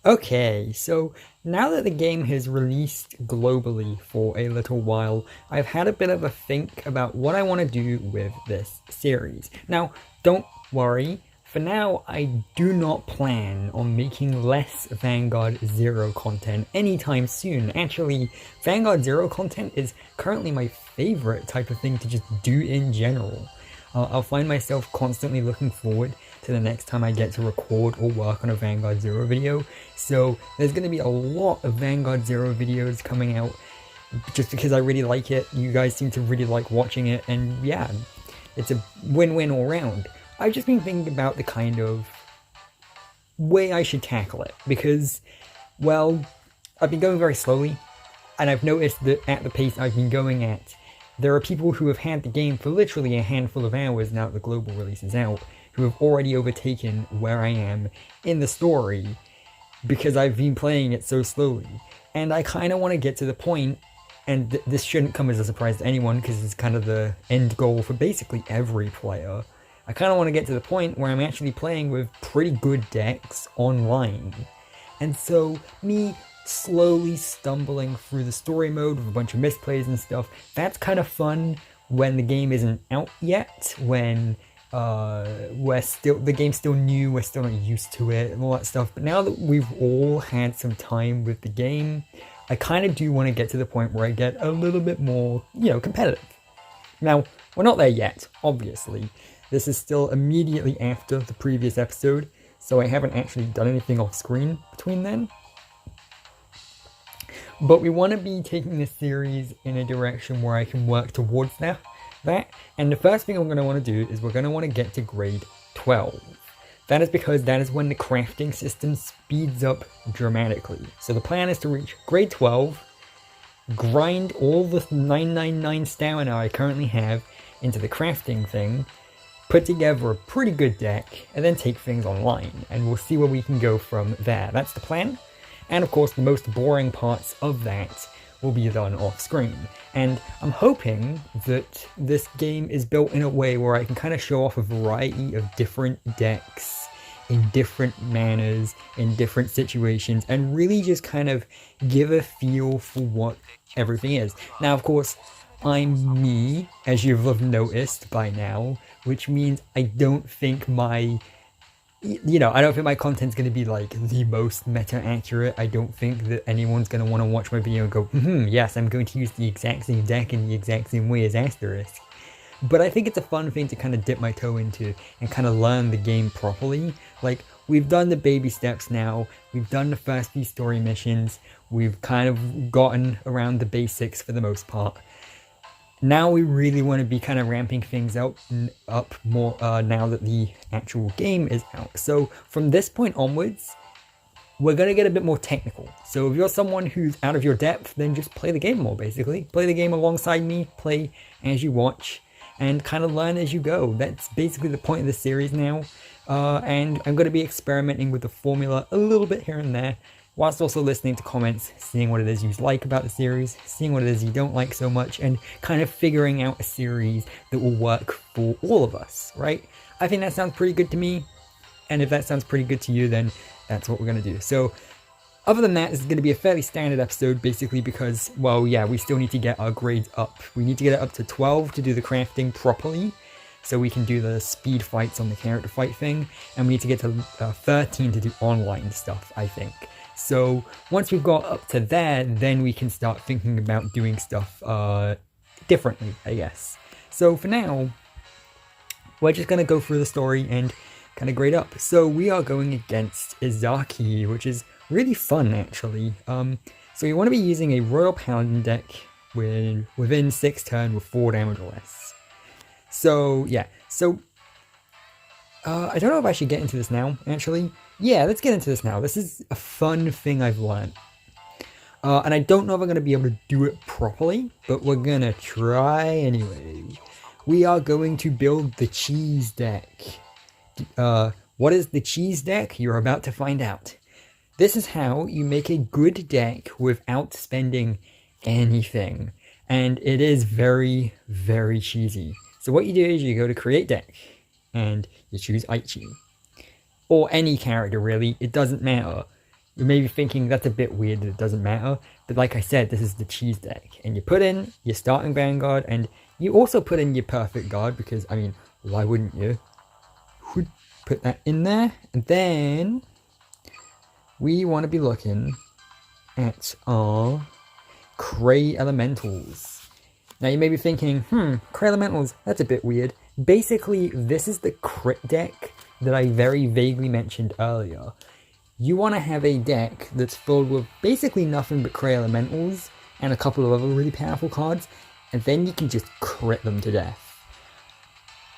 Okay, so now that the game has released globally for a little while, I've had a bit of a think about what I want to do with this series. Now, don't worry, for now I do not plan on making less Vanguard Zero content anytime soon. Actually, Vanguard Zero content is currently my favorite type of thing to just do in general. I'll find myself constantly looking forward to the next time I get to record or work on a Vanguard Zero video. So there's going to be a lot of Vanguard Zero videos coming out just because I really like it. You guys seem to really like watching it, and yeah, it's a win-win all around. I've just been thinking about the kind of way I should tackle it because, well, I've been going very slowly, and I've noticed that at the pace I've been going at, there are people who have had the game for literally a handful of hours now that the global release is out, who have already overtaken where I am in the story because I've been playing it so slowly. And I kind of want to get to the point, and this shouldn't come as a surprise to anyone because it's kind of the end goal for basically every player. I kind of want to get to the point where I'm actually playing with pretty good decks online. And so me slowly stumbling through the story mode with a bunch of misplays and stuff, that's kind of fun when the game isn't out yet, when the game's still new, we're still not used to it and all that stuff. But now that we've all had some time with the game, I kind of do want to get to the point where I get a little bit more, competitive. Now, we're not there yet, obviously. This is still immediately after the previous episode, so I haven't actually done anything off screen between then. But we want to be taking this series in a direction where I can work towards that. And the first thing I'm going to want to do is we're going to want to get to grade 12. That is because that is when the crafting system speeds up dramatically. So the plan is to reach grade 12, grind all the 999 stamina I currently have into the crafting thing, put together a pretty good deck, and then take things online. And we'll see where we can go from there. That's the plan. And of course, the most boring parts of that will be done off screen. And I'm hoping that this game is built in a way where I can kind of show off a variety of different decks in different manners, in different situations, and really just kind of give a feel for what everything is. Now, of course, I'm me, as you'll have noticed by now, which means I don't think my content's going to be like the most meta accurate. I don't think that anyone's going to want to watch my video and go, yes, I'm going to use the exact same deck in the exact same way as Asterisk. But I think it's a fun thing to kind of dip my toe into and kind of learn the game properly. Like, we've done the baby steps now, we've done the first few story missions, we've kind of gotten around the basics for the most part. Now we really want to be kind of ramping things up more now that the actual game is out. So from this point onwards, we're going to get a bit more technical. So if you're someone who's out of your depth, then just play the game more, basically. Play the game alongside me, play as you watch, and kind of learn as you go. That's basically the point of the series now. And I'm going to be experimenting with the formula a little bit here and there, whilst also listening to comments, seeing what it is you like about the series, seeing what it is you don't like so much, and kind of figuring out a series that will work for all of us, right? I think that sounds pretty good to me, and if that sounds pretty good to you, then that's what we're going to do. So, other than that, this is going to be a fairly standard episode, basically because, well, yeah, we still need to get our grades up. We need to get it up to 12 to do the crafting properly, so we can do the speed fights on the character fight thing, and we need to get to 13 to do online stuff, I think. So once we've got up to there, then we can start thinking about doing stuff differently, I guess. So for now, we're just going to go through the story and kind of grade up. So we are going against Izaki, which is really fun, actually. So you want to be using a Royal Paladin deck within 6 turn with 4 damage or less. So yeah, I don't know if I should get into this now, actually. Yeah, let's get into this now. This is a fun thing I've learned. And I don't know if I'm going to be able to do it properly, but we're going to try anyway. We are going to build the cheese deck. What is the cheese deck? You're about to find out. This is how you make a good deck without spending anything. And it is very, very cheesy. So what you do is you go to create deck, and you choose Aichi. Or any character, really, it doesn't matter. You may be thinking that's a bit weird that it doesn't matter, but like I said, this is the cheese deck. And you put in your starting Vanguard, and you also put in your perfect guard, because, I mean, why wouldn't you? Put that in there, and then we want to be looking at our Cray Elementals. Now you may be thinking, Cray Elementals, that's a bit weird. Basically, this is the crit deck that I very vaguely mentioned earlier. You want to have a deck that's filled with basically nothing but Cray Elementals and a couple of other really powerful cards, and then you can just crit them to death.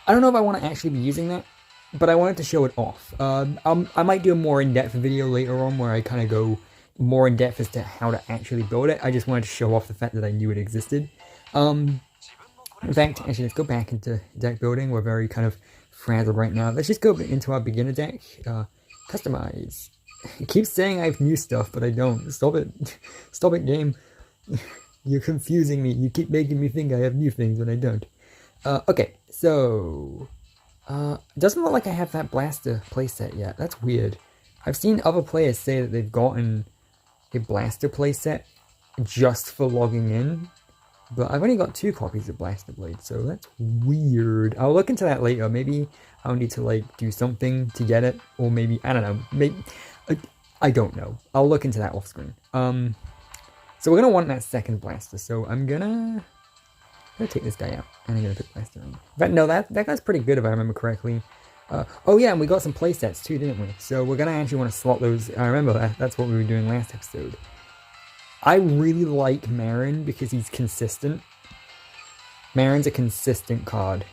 I don't know if I want to actually be using that, but I wanted to show it off. I might do a more in-depth video later on where I kind of go more in-depth as to how to actually build it. I just wanted to show off the fact that I knew it existed. In fact, actually, let's go back into deck building. We're very kind of frazzled right now. Let's just go into our beginner deck. Customize. It keeps saying I have new stuff, but I don't. Stop it. Stop it, game. You're confusing me. You keep making me think I have new things when I don't. Okay, so... it doesn't look like I have that Blaster playset yet. That's weird. I've seen other players say that they've gotten a Blaster playset just for logging in, but I've only got 2 copies of Blaster Blade, so that's weird. I'll look into that later. Maybe I'll need to, like, do something to get it, or maybe, I don't know, maybe, I don't know. I'll look into that off screen. So we're gonna want that second Blaster, so I'm gonna take this guy out, and I'm gonna put Blaster on. But no, that guy's pretty good if I remember correctly. Oh yeah, and we got some playsets too, didn't we? So we're gonna actually want to slot those. I remember that's what we were doing last episode. I really like Marin because he's consistent. Marin's a consistent card.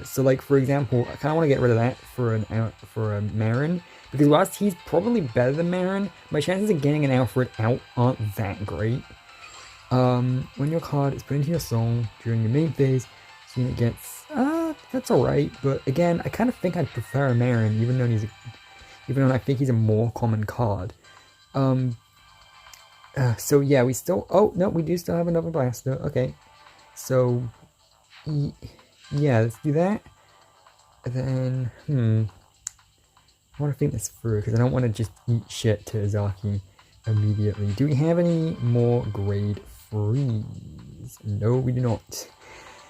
So like for example, I kind of want to get rid of that for a Marin, because whilst he's probably better than Marin, my chances of getting an Alfred out aren't that great. When your card is put into your soul during your main phase, this unit gets that's alright, but again, I kind of think I'd prefer a Marin, even though I think he's a more common card. So yeah, we still, oh no, we do still have another Blaster. Okay, so yeah, let's do that. And then I want to think this through because I don't want to just eat shit to Izaki immediately. Do we have any more grade 3s? No, we do not.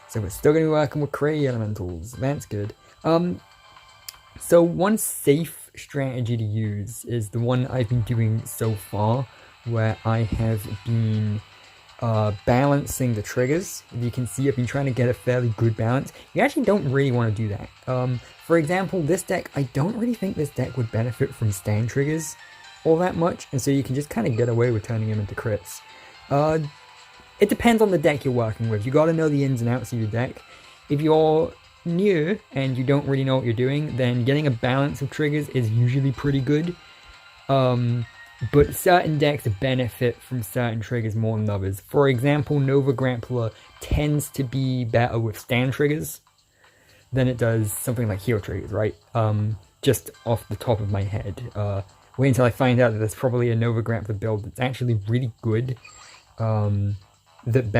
So we're still going to be working with Cray Elementals. That's good. So one safe strategy to use is the one I've been doing so far, where I have been balancing the triggers. If you can see, I've been trying to get a fairly good balance. You actually don't really want to do that. For example, this deck, I don't really think this deck would benefit from stand triggers all that much, and so you can just kind of get away with turning them into crits. It depends on the deck you're working with. You got to know the ins and outs of your deck. If you're new and you don't really know what you're doing, then getting a balance of triggers is usually pretty good. But certain decks benefit from certain triggers more than others. For example, Nova Grappler tends to be better with stand triggers than it does something like heal triggers, right? Just off the top of my head. Wait until I find out that there's probably a Nova Grappler build that's actually really good. That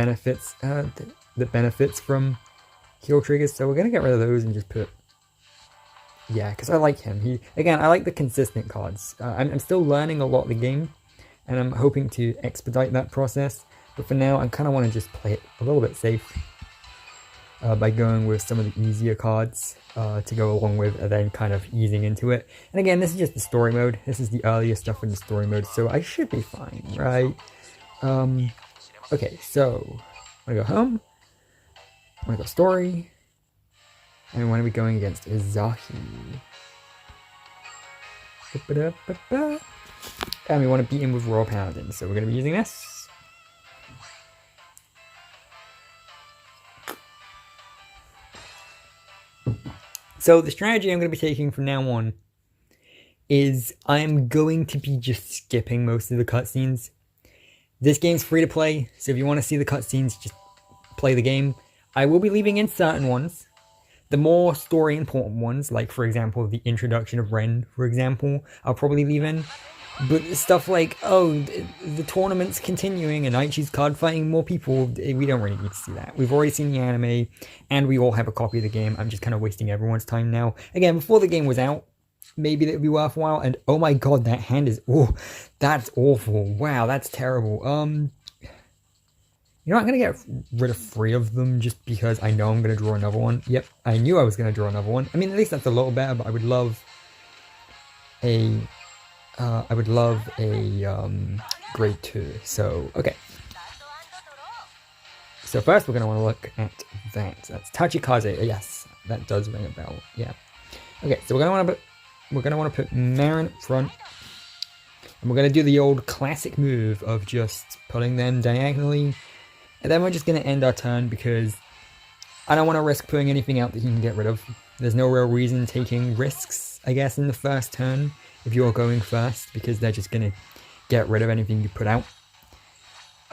benefits from heal triggers. So we're gonna get rid of those and just put, yeah, because I like him. I like the consistent cards. I'm still learning a lot of the game, and I'm hoping to expedite that process. But for now, I kind of want to just play it a little bit safe by going with some of the easier cards to go along with, and then kind of easing into it. And again, this is just the story mode. This is the earlier stuff in the story mode, so I should be fine, right? Okay, so I'm gonna go home. I'm gonna go story. And when are we going against Izaki? And we want to beat him with Royal Paladin, so we're going to be using this. So the strategy I'm going to be taking from now on is I'm going to be just skipping most of the cutscenes. This game's free to play, so if you want to see the cutscenes, just play the game. I will be leaving in certain ones. The more story important ones, like for example the introduction of Ren, for example, I'll probably leave in. But stuff like, oh, the tournament's continuing and Aichi's card fighting more people, we don't really need to see that. We've already seen the anime, and we all have a copy of the game. I'm just kind of wasting everyone's time now. Again, before the game was out, maybe that would be worthwhile. And oh my god, that hand is, oh, that's awful. Wow, that's terrible. You know, I'm going to get rid of 3 of them just because I know I'm going to draw another one. Yep, I knew I was going to draw another one. I mean, at least that's a little better, but I would love a grade 2. So, okay. So first we're going to want to look at that. That's Tachikaze. Yes, that does ring a bell. Yeah. Okay, so we're going to want to put Marin up front. And we're going to do the old classic move of just putting them diagonally. And then we're just going to end our turn because I don't want to risk putting anything out that he can get rid of. There's no real reason taking risks, I guess, in the first turn if you're going first, because they're just going to get rid of anything you put out.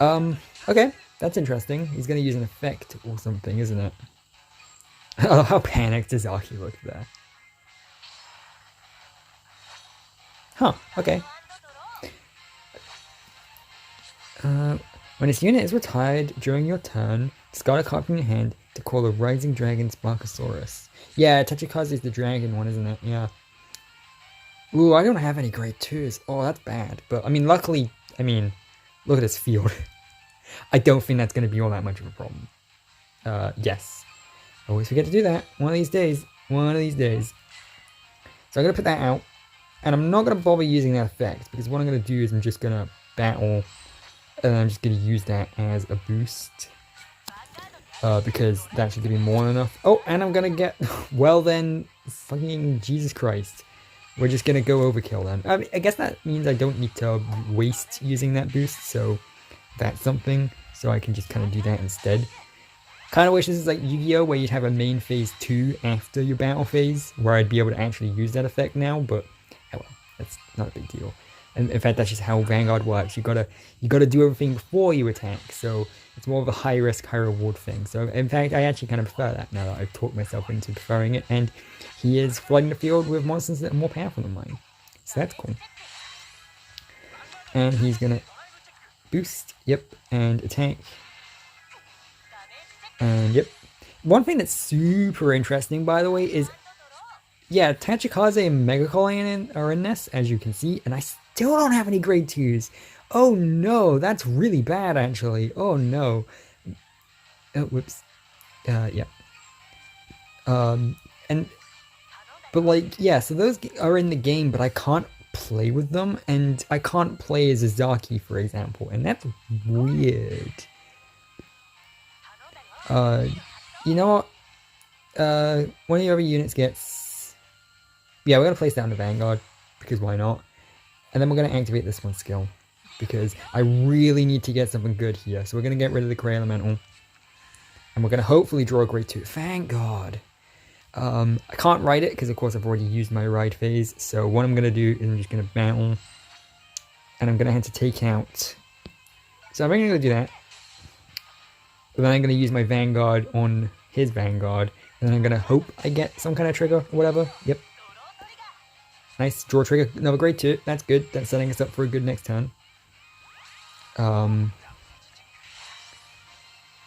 Okay, that's interesting. He's going to use an effect or something, isn't it? Oh, how panicked Izaki looked there. Huh, okay. When its unit is retired during your turn, discard a card from your hand to call a Rising Dragon Sparkosaurus. Yeah, Tachikaze is the dragon one, isn't it? Yeah. Ooh, I don't have any grade 2s. Oh, that's bad. But, I mean, luckily, look at his field. I don't think that's going to be all that much of a problem. Yes. I always forget to do that. One of these days. One of these days. So I'm going to put that out. And I'm not going to bother using that effect, because what I'm going to do is I'm just going to battle, and I'm just going to use that as a boost. Because that should give me more than enough. Oh, and I'm going to get, well then, fucking Jesus Christ. We're just going to go overkill then. I mean, I guess that means I don't need to waste using that boost, so that's something. So I can just kind of do that instead. Kind of wish this is like Yu-Gi-Oh! Where you'd have a main phase 2 after your battle phase, where I'd be able to actually use that effect now, but oh well, that's not a big deal. And in fact, that's just how Vanguard works. You gotta do everything before you attack, so it's more of a high risk, high reward thing. So in fact, I actually kind of prefer that now that I've talked myself into preferring it, and he is flooding the field with monsters that are more powerful than mine. So that's cool. And he's gonna boost, yep, and attack. And yep. One thing that's super interesting, by the way, is yeah, Tachikaze and Megacolon are in this, as you can see, and I still don't have any grade 2s. Oh no, that's really bad, actually. Oh no. Oh, whoops. Yeah. But like, yeah, so those are in the game, but I can't play with them, and I can't play as Izaki, for example, and that's weird. You know what? One of your other units gets... Yeah, we're going to place down the Vanguard, because why not? And then we're going to activate this one skill, because I really need to get something good here. So we're going to get rid of the Grey Elemental, and we're going to hopefully draw a grade 2. Thank God! I can't ride it, because of course I've already used my ride phase, so what I'm going to do is I'm just going to battle, and I'm going to have to take out... So I'm going to do that. But then I'm going to use my Vanguard on his Vanguard, and then I'm going to hope I get some kind of trigger or whatever. Yep. Nice, draw trigger, another grade 2, that's good, that's setting us up for a good next turn. And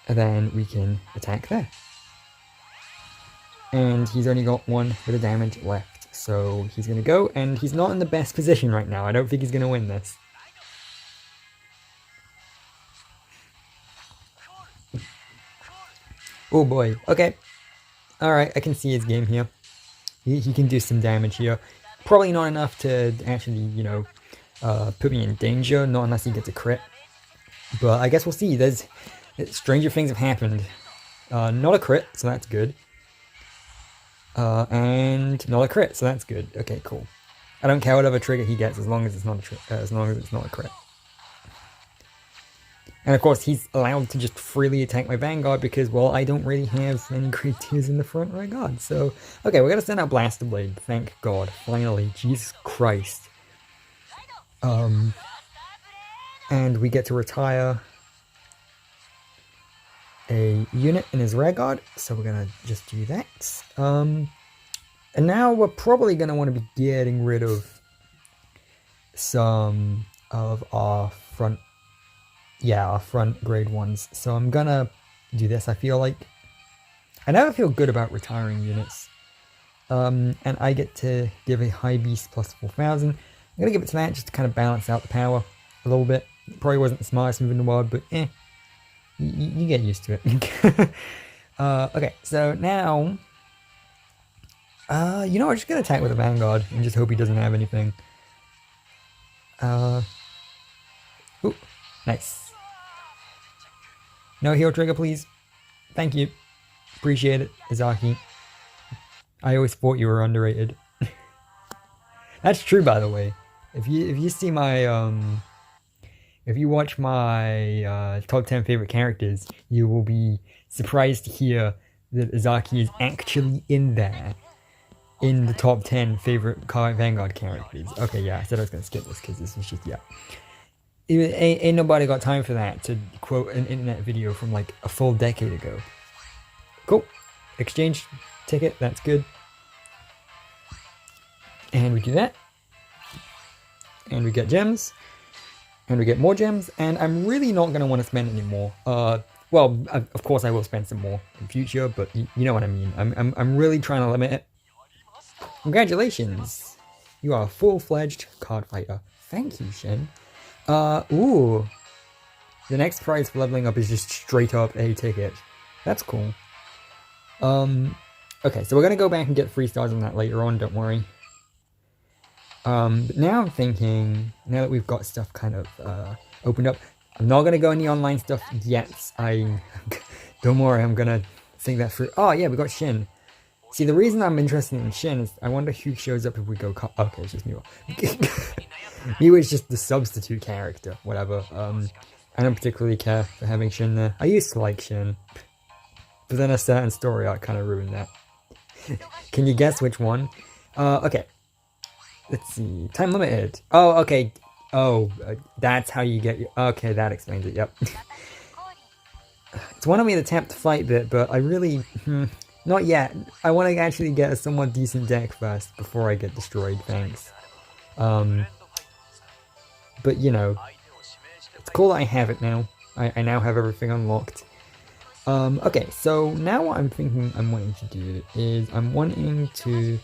then we can attack there. And he's only got 1 bit of damage left, so he's going to go, and he's not in the best position right now. I don't think he's going to win this. Oh boy, okay. Alright, I can see his game here. He can do some damage here. Probably not enough to actually, you know, put me in danger, not unless he gets a crit. But I guess we'll see. Stranger things have happened. Not a crit, so that's good. And not a crit, so that's good. Okay, cool. I don't care whatever trigger he gets as long as it's not a crit. And of course, he's allowed to just freely attack my Vanguard because, well, I don't really have any grade 2s in the front right guard. So, okay, we're going to send out Blaster Blade. Thank God. Finally. Jesus Christ. And we get to retire a unit in his rear guard. So we're going to just do that. And now we're probably going to want to be getting rid of some of our front... Yeah, our front grade 1s. So I'm gonna do this, I feel like. I never feel good about retiring units. And I get to give a high beast plus 4,000. I'm gonna give it to that just to kind of balance out the power a little bit. Probably wasn't the smartest move in the world, but you get used to it. Okay, so now, you know, I'm just gonna attack with a Vanguard and just hope he doesn't have anything. Ooh, nice. No heal trigger, please. Thank you. Appreciate it, Izaki. I always thought you were underrated. That's true, by the way. If you see my if you watch my top 10 favorite characters, you will be surprised to hear that Izaki is actually in there. In the top 10 favorite Cardfight Vanguard characters. Okay, yeah, I said I was gonna skip this because this was just, yeah. Ain't nobody got time for that, to quote an internet video from like a full decade ago. Cool. Exchange ticket, that's good. And we do that. And we get gems. And we get more gems. And I'm really not going to want to spend any more. Well, of course I will spend some more in future, but you know what I mean. I'm really trying to limit it. Congratulations. You are a full-fledged card fighter. Thank you, Shin. Ooh. The next prize for leveling up is just straight up a ticket. That's cool. Okay, so we're gonna go back and get 3 stars on that later on, don't worry. But now I'm thinking, now that we've got stuff kind of, opened up, I'm not gonna go in the online stuff yet. Don't worry, I'm gonna think that through. Oh yeah, we got Shin. See, the reason I'm interested in Shin is I wonder who shows up if we go okay, it's just Miwa. Miwa is just the substitute character, whatever. I don't particularly care for having Shin there. I used to like Shin, but then a certain story arc kind of ruined that. Can you guess which one? Okay. Let's see. Time limited. Oh, okay. Oh, that's how you get your... Okay, that explains it, yep. It's one of me to attempt to fight bit, but I really... Not yet. I want to actually get a somewhat decent deck first before I get destroyed, thanks. But, you know, it's cool that I have it now. I now have everything unlocked. Okay, so now what I'm thinking I'm wanting to do is I'm wanting to...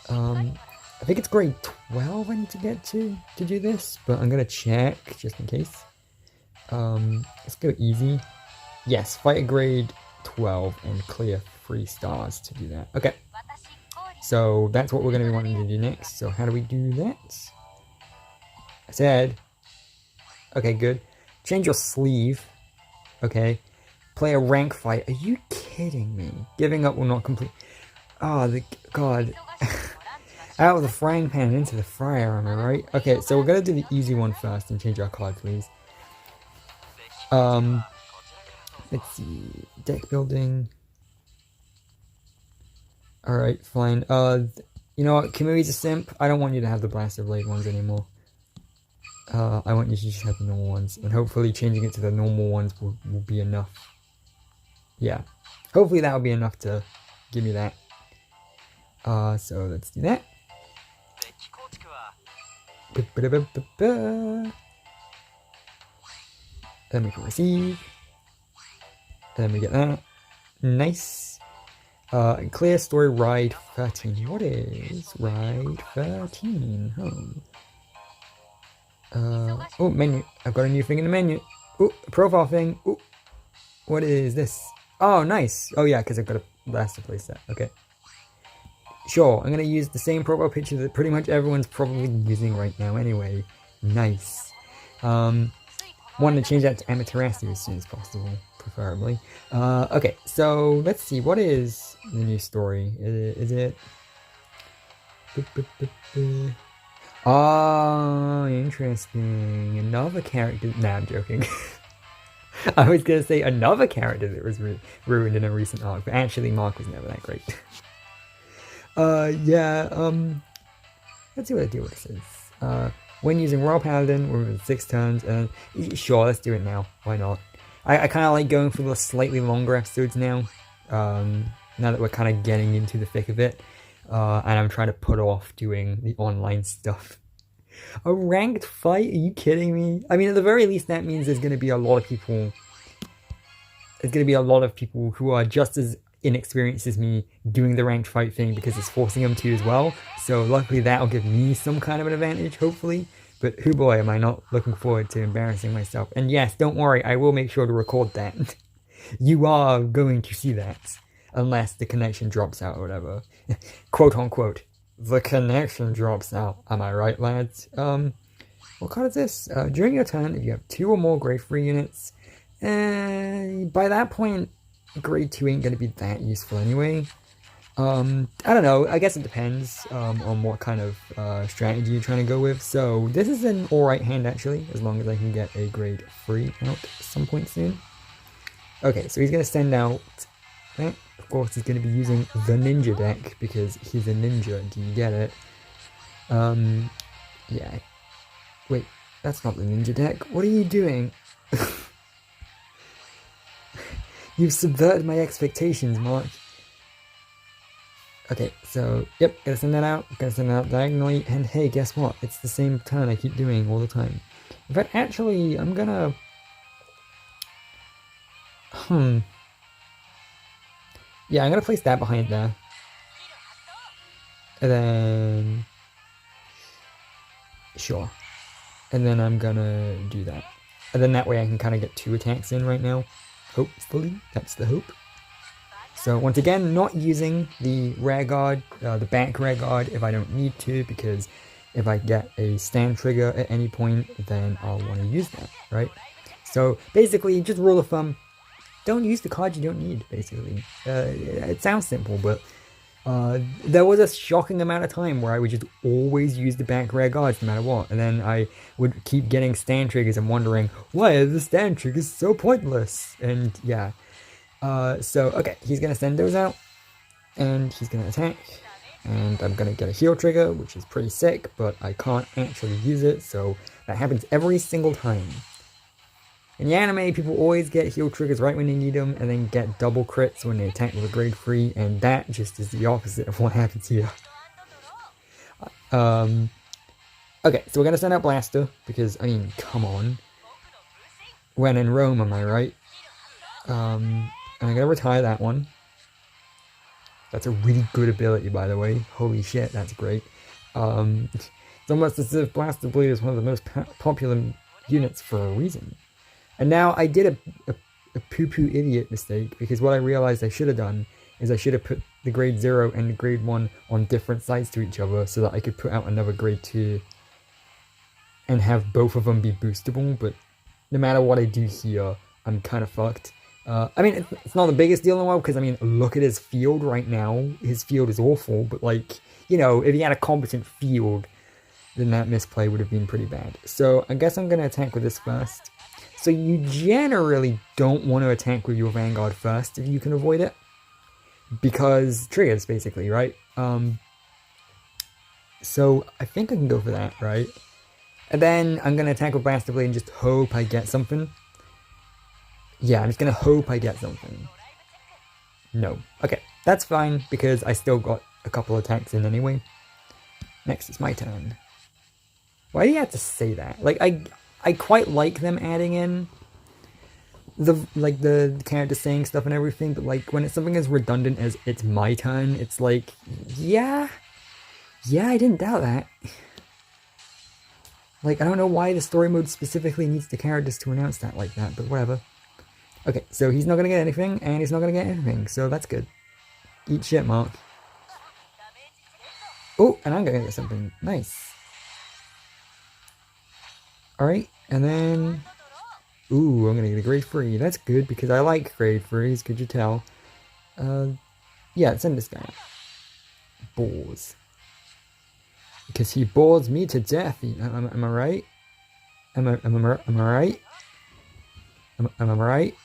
I think it's grade 12 I need to get to do this, but I'm going to check just in case. Let's go easy. Yes, fight a grade 12 and clear 3 stars to do that. Okay. So that's what we're going to be wanting to do next. So how do we do that? I said... Okay, good. Change your sleeve. Okay. Play a rank fight. Are you kidding me? Giving up will not complete... Oh, the... God. Out of the frying pan and into the fryer, am I right? Okay, so we're going to do the easy one first and change our card, please. Let's see. Deck building. Alright, fine. You know what? Kamui's a simp. I don't want you to have the Blaster Blade ones anymore. I want you to just have the normal ones. And hopefully changing it to the normal ones will be enough. Yeah. Hopefully that will be enough to give me that. So let's do that. Then we can receive. Then we get that. Nice. Clear story ride 13. What is ride 13? Oh, menu. I've got a new thing in the menu. Oh, profile thing. Oh, what is this? Oh, nice. Oh, yeah, because I've got a blaster playset. Okay. Sure, I'm going to use the same profile picture that pretty much everyone's probably using right now anyway. Nice. Wanted to change that to Amaterasu as soon as possible, preferably. Okay, so let's see. What is the new story? Is it... Oh, interesting. Another character... Nah, I'm joking. I was going to say another character that was ruined in a recent arc, but actually Mark was never that great. Yeah, let's see what I do with this. When using Royal Paladin, we're moving 6 turns, and sure, let's do it now. Why not? I kind of like going for the slightly longer episodes now, now that we're kind of getting into the thick of it, and I'm trying to put off doing the online stuff. A ranked fight? Are you kidding me? I mean, at the very least, that means there's going to be a lot of people... There's going to be a lot of people who are just as inexperiences me doing the ranked fight thing because it's forcing him to as well. So luckily that'll give me some kind of an advantage, hopefully. But who boy, am I not looking forward to embarrassing myself. And yes, don't worry, I will make sure to record that. You are going to see that. Unless the connection drops out or whatever. Quote unquote. The connection drops out. Am I right, lads? What card is this? During your turn, if you have 2 or more grade 3 units, by that point, grade 2 ain't going to be that useful anyway. I don't know, I guess it depends on what kind of strategy you're trying to go with. So this is an alright hand actually, as long as I can get a grade 3 out at some point soon. Okay, so he's going to send out that. Of course he's going to be using the ninja deck, because he's a ninja, do you get it? Yeah. Wait, that's not the ninja deck. What are you doing? You've subverted my expectations, Mark. Okay, so, yep, gotta send that out diagonally, and hey, guess what? It's the same turn I keep doing all the time. In fact, actually, I'm gonna... Yeah, I'm gonna place that behind there. And then... Sure. And then I'm gonna do that. And then that way I can kind of get 2 attacks in right now. Hopefully, that's the hope. So once again, not using the rear guard, the back rear guard if I don't need to, because if I get a stand trigger at any point, then I'll want to use that, right? So basically, just rule of thumb, don't use the cards you don't need, basically. It sounds simple, but there was a shocking amount of time where I would just always use the back rear guards no matter what, and then I would keep getting stand triggers and wondering, why are the stand triggers so pointless? And yeah. So, okay, he's going to send those out, and he's going to attack, and I'm going to get a heal trigger, which is pretty sick, but I can't actually use it, so that happens every single time. In the anime, people always get heal triggers right when they need them, and then get double crits when they attack with a grade 3, and that just is the opposite of what happens here. Okay, so we're going to send out Blaster, because, I mean, come on. When in Rome, am I right? And I'm going to retire that one. That's a really good ability, by the way. Holy shit, that's great. It's almost as if Blaster Blade is one of the most popular units for a reason. And now I did a poo-poo idiot mistake, because what I realized I should have done is I should have put the grade 0 and the grade 1 on different sides to each other, so that I could put out another grade 2 and have both of them be boostable, but no matter what I do here, I'm kind of fucked. I mean, it's not the biggest deal in the world, because, I mean, look at his field right now. His field is awful, but, like, you know, if he had a competent field, then that misplay would have been pretty bad. So, I guess I'm going to attack with this first. So, you generally don't want to attack with your Vanguard first, if you can avoid it. Because triggers, basically, right? So, I think I can go for that, right? And then, I'm going to attack with Blaster Blade and just hope I get something. Yeah, I'm just gonna hope I get something. No. Okay, that's fine, because I still got a couple attacks in anyway. Next, it's my turn. Why do you have to say that? Like, I quite like them adding in the character saying stuff and everything, but like, when it's something as redundant as it's my turn, it's like, yeah, I didn't doubt that. Like, I don't know why the story mode specifically needs the characters to announce that like that, but whatever. Okay, so he's not going to get anything, and he's not going to get anything, so that's good. Eat shit, Mark. Oh, and I'm going to get something. Nice. Alright, and then... Ooh, I'm going to get a grade 3. That's good, because I like grade 3s, could you tell? Yeah, send this guy out. Bores. Because he bores me to death. Am I right? Am I right? Am I right?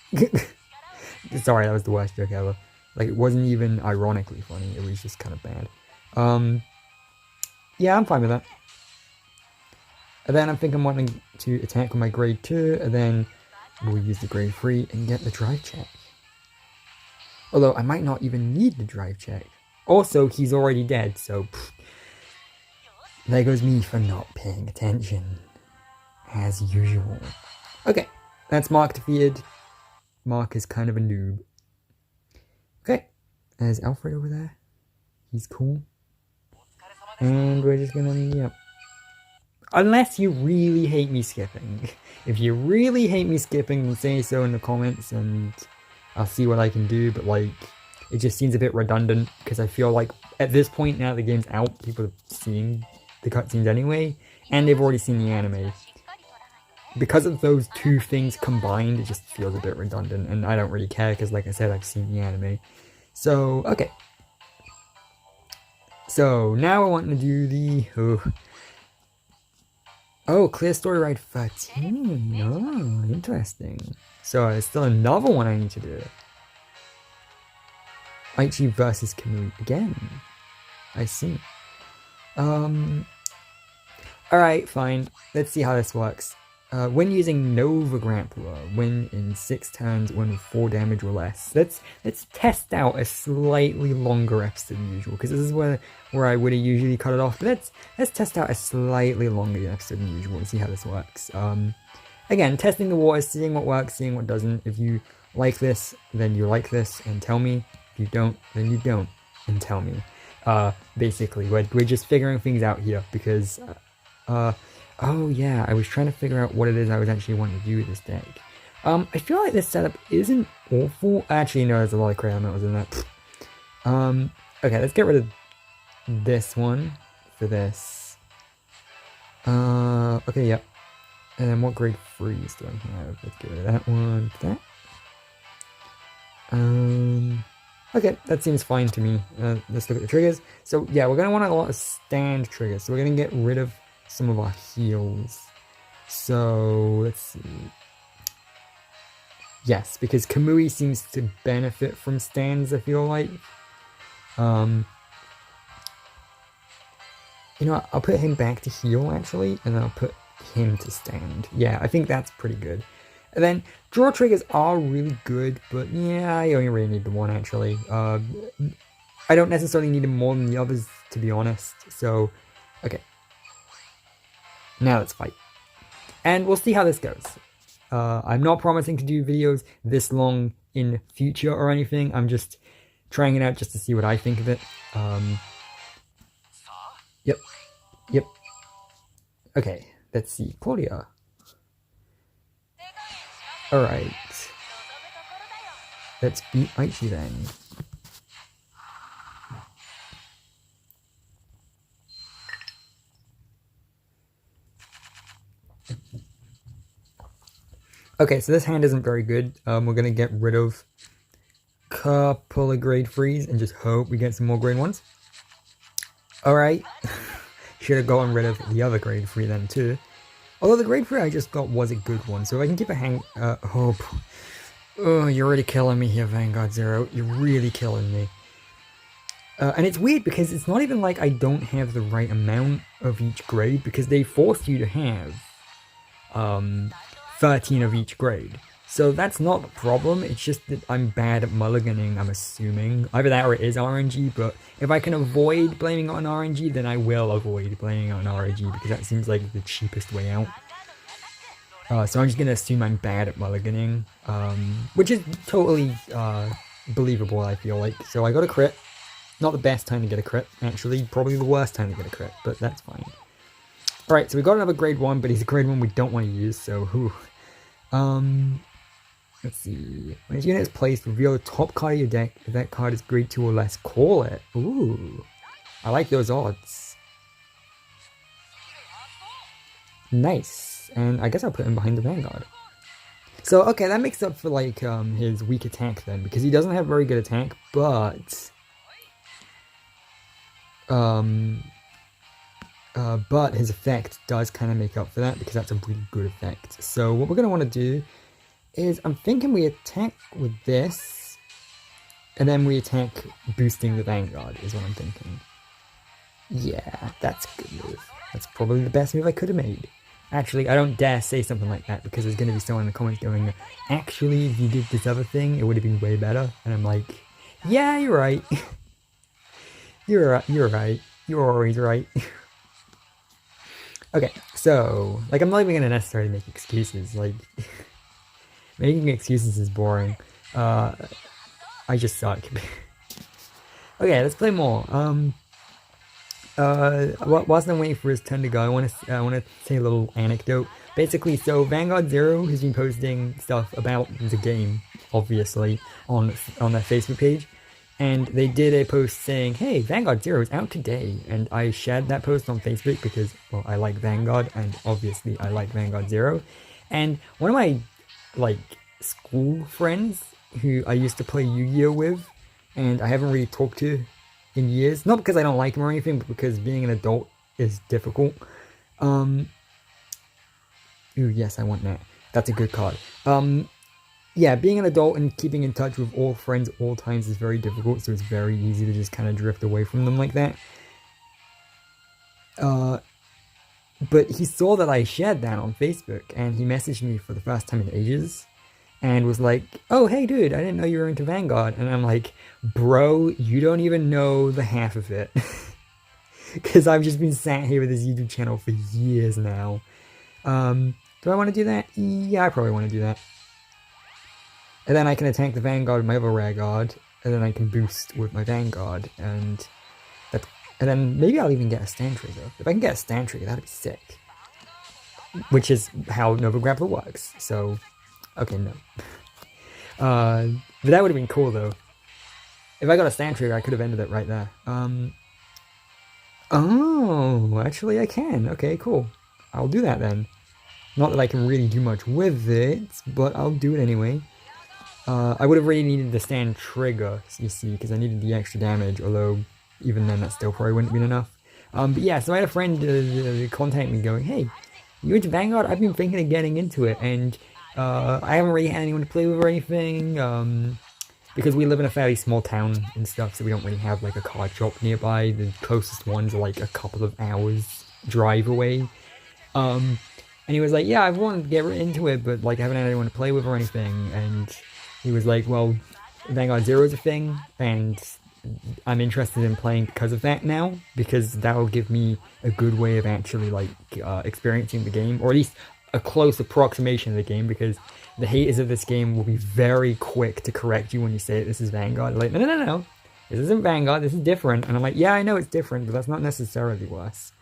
Sorry, that was the worst joke ever. Like, it wasn't even ironically funny, it was just kind of bad. Yeah, I'm fine with that. And then I think I'm wanting to attack with my grade 2, and then we'll use the grade 3 and get the drive check. Although, I might not even need the drive check. Also, he's already dead, so... Pfft. There goes me for not paying attention. As usual. Okay. That's Mark defeated. Mark is kind of a noob. Okay, There's Alfred over there. He's cool. And we're just gonna, yep. Unless you really hate me skipping. If you really hate me skipping, then say so in the comments and I'll see what I can do, but like, it just seems a bit redundant, because I feel like at this point now the game's out, people have seen the cutscenes anyway, and they've already seen the anime. Because of those two things combined, it just feels a bit redundant, and I don't really care, because like I said, I've seen the anime. So, okay. So, now I want to do the... Oh, clear story ride 13. Oh, interesting. So, there's still another one I need to do. Aichi versus Kamui again. I see. Alright, fine. Let's see how this works. When using Nova Grappler, when in 6 turns, when with 4 damage or less. Let's test out a slightly longer episode than usual, because this is where I would have usually cut it off. But let's test out a slightly longer episode than usual and see how this works. Again, testing the waters, seeing what works, seeing what doesn't. If you like this, then you like this, and tell me. If you don't, then you don't, and tell me. Basically, we're just figuring things out here, because, oh yeah, I was trying to figure out what it is I was actually wanting to do with this deck. I feel like this setup isn't awful. Actually, no, there's a lot of crayon metals in that. Okay, let's get rid of this one for this. Okay, yep. And then what grade 3s do I have? Let's get rid of that one for that. Okay, that seems fine to me. Let's look at the triggers. So yeah, we're going to want a lot of stand triggers. So we're going to get rid of some of our heals. So let's see. Yes, because Kamui seems to benefit from stands, I feel like. You know what? I'll put him back to heal, actually, and then I'll put him to stand. Yeah, I think that's pretty good. And then, draw triggers are really good, but yeah, I only really need the one, actually. I don't necessarily need them more than the others, to be honest. So, okay. Now let's fight. And we'll see how this goes. I'm not promising to do videos this long in future or anything. I'm just trying it out just to see what I think of it. Yep. Okay, let's see. Claudia. Alright. Let's beat Aichi then. Okay, so this hand isn't very good. We're gonna get rid of a couple of grade 3s and just hope we get some more grade 1s. Alright. Should have gotten rid of the other grade 3 then too. Although the grade 3 I just got was a good one, so if I can keep a hope. Oh, you're really killing me here, Vanguard Zero. You're really killing me. And it's weird because it's not even like I don't have the right amount of each grade, because they force you to have 13 of each grade. So that's not the problem, it's just that I'm bad at mulliganing, I'm assuming. Either that or it is RNG, but if I can avoid blaming it on RNG, then I will avoid blaming it on RNG, because that seems like the cheapest way out. So I'm just going to assume I'm bad at mulliganing, which is totally believable, I feel like. So I got a crit. Not the best time to get a crit, actually. Probably the worst time to get a crit, but that's fine. Alright, so we got another grade 1, but he's a grade 1 we don't want to use, so whew. Let's see. When his unit is placed, reveal the top card of your deck. If that card is grade 2 or less, call it. Ooh. I like those odds. Nice. And I guess I'll put him behind the Vanguard. So, okay, that makes up for, like, his weak attack then, because he doesn't have very good attack, but... but his effect does kind of make up for that, because that's a really good effect. So what we're going to want to do is, I'm thinking we attack with this, and then we attack boosting the Vanguard, is what I'm thinking. Yeah, that's a good move. That's probably the best move I could have made. Actually, I don't dare say something like that, because there's going to be someone in the comments going, actually, if you did this other thing, it would have been way better. And I'm like, yeah, you're right. You're right. You're always right. Okay, so, like, I'm not even going to necessarily make excuses, like, making excuses is boring. I just suck. Okay, let's play more. Whilst I'm waiting for his turn to go, I want to say a little anecdote. Basically, so Vanguard Zero has been posting stuff about the game, obviously, on their Facebook page, and they did a post saying, "Hey, Vanguard Zero is out today," and I shared that post on Facebook because, well, I like Vanguard, and obviously I like Vanguard Zero, and one of my like school friends who I used to play Yu-Gi-Oh with, and I haven't really talked to in years. Not because I don't like him or anything, but because being an adult is difficult. Ooh, yes, I want that. That's a good card. Yeah, being an adult and keeping in touch with all friends at all times is very difficult, so it's very easy to just kind of drift away from them like that. But he saw that I shared that on Facebook, and he messaged me for the first time in ages, and was like, "Oh, hey dude, I didn't know you were into Vanguard." And I'm like, "Bro, you don't even know the half of it." Because I've just been sat here with this YouTube channel for years now. Do I want to do that? Yeah, I probably want to do that. And then I can attack the Vanguard with my other rare guard, and then I can boost with my Vanguard, and then maybe I'll even get a stand trigger. If I can get a stand trigger, that'd be sick. Which is how Nova Grappler works, so... Okay, no. But that would have been cool, though. If I got a stand trigger, I could have ended it right there. Oh, actually I can. Okay, cool. I'll do that then. Not that I can really do much with it, but I'll do it anyway. I would have really needed the stand trigger, you see, because I needed the extra damage, although even then that still probably wouldn't have been enough. But yeah, so I had a friend contact me going, "Hey, you into Vanguard? I've been thinking of getting into it, and I haven't really had anyone to play with or anything, because we live in a fairly small town and stuff, so we don't really have like a card shop nearby. The closest ones are like a couple of hours drive away." And he was like, "Yeah, I've wanted to get into it, but like I haven't had anyone to play with or anything." And he was like, "Well, Vanguard Zero is a thing, and I'm interested in playing because of that now, because that will give me a good way of actually like experiencing the game, or at least a close approximation of the game, because the haters of this game will be very quick to correct you when you say this is Vanguard. Like, no, this isn't Vanguard, this is different." And I'm like, "Yeah, I know it's different, but that's not necessarily worse."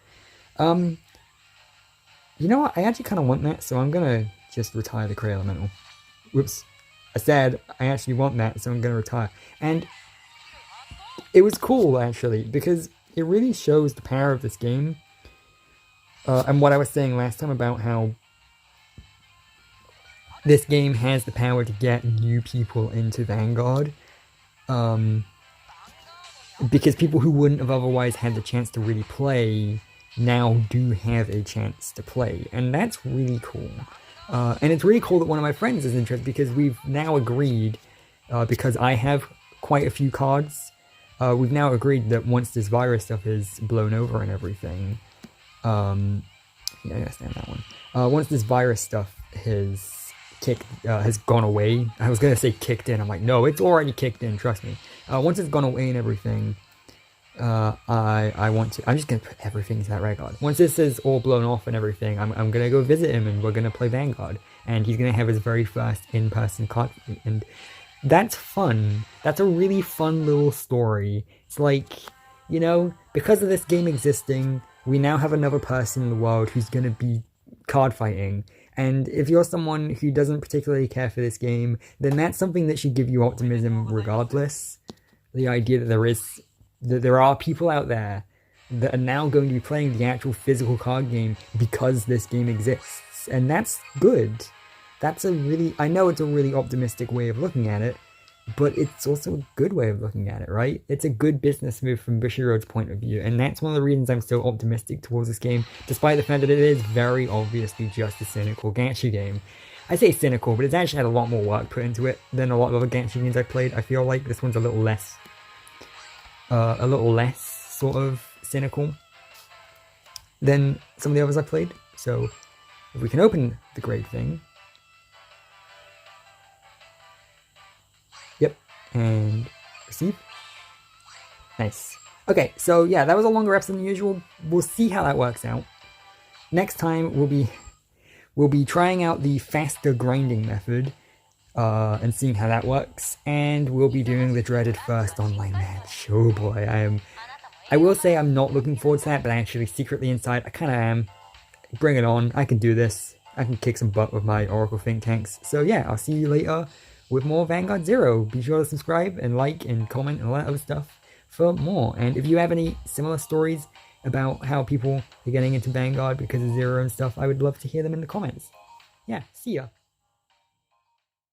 You know what, I actually kind of want that, so I'm gonna just retire the Cray Elemental. Whoops. I said I actually want that, so I'm gonna retire. And it was cool, actually, because it really shows the power of this game. And what I was saying last time about how this game has the power to get new people into Vanguard. Because people who wouldn't have otherwise had the chance to really play now do have a chance to play. And that's really cool. And it's really cool that one of my friends is interested, because we've now agreed, because I have quite a few cards, we've now agreed that once this virus stuff is blown over and everything, yeah, I understand that one. Once this virus stuff has gone away, I was gonna say kicked in, I'm like, no, it's already kicked in, trust me. Once it's gone away and everything, I'm just gonna put everything into that red guard. Once this is all blown off and everything, I'm gonna go visit him, and we're gonna play Vanguard, and he's gonna have his very first in-person card fight, and that's fun. That's a really fun little story. It's like, you know, because of this game existing, we now have another person in the world who's gonna be card fighting. And if you're someone who doesn't particularly care for this game, then that's something that should give you optimism regardless. The idea that there are people out there that are now going to be playing the actual physical card game because this game exists. And that's good. I know it's a really optimistic way of looking at it, but it's also a good way of looking at it, right? It's a good business move from Bushiroad's point of view, and that's one of the reasons I'm so optimistic towards this game, despite the fact that it is very obviously just a cynical gacha game. I say cynical, but it's actually had a lot more work put into it than a lot of other gacha games I've played. I feel like this one's a little less sort of cynical than some of the others I've played. So, if we can open the great thing. Yep, and receive. Nice. Okay, so yeah, that was a longer episode than usual. We'll see how that works out. Next time we'll be trying out the faster grinding method. and seeing how that works. And we'll be doing the dreaded first online match. Oh boy, I will say I'm not looking forward to that, but actually secretly inside I kind of am. Bring it on, I can do this. I can kick some butt with my Oracle think tanks. So yeah, I'll see you later with more Vanguard Zero. Be sure to subscribe and like and comment and all that other stuff for more. And if you have any similar stories about how people are getting into Vanguard because of Zero and stuff, I would love to hear them in the comments. Yeah, see ya.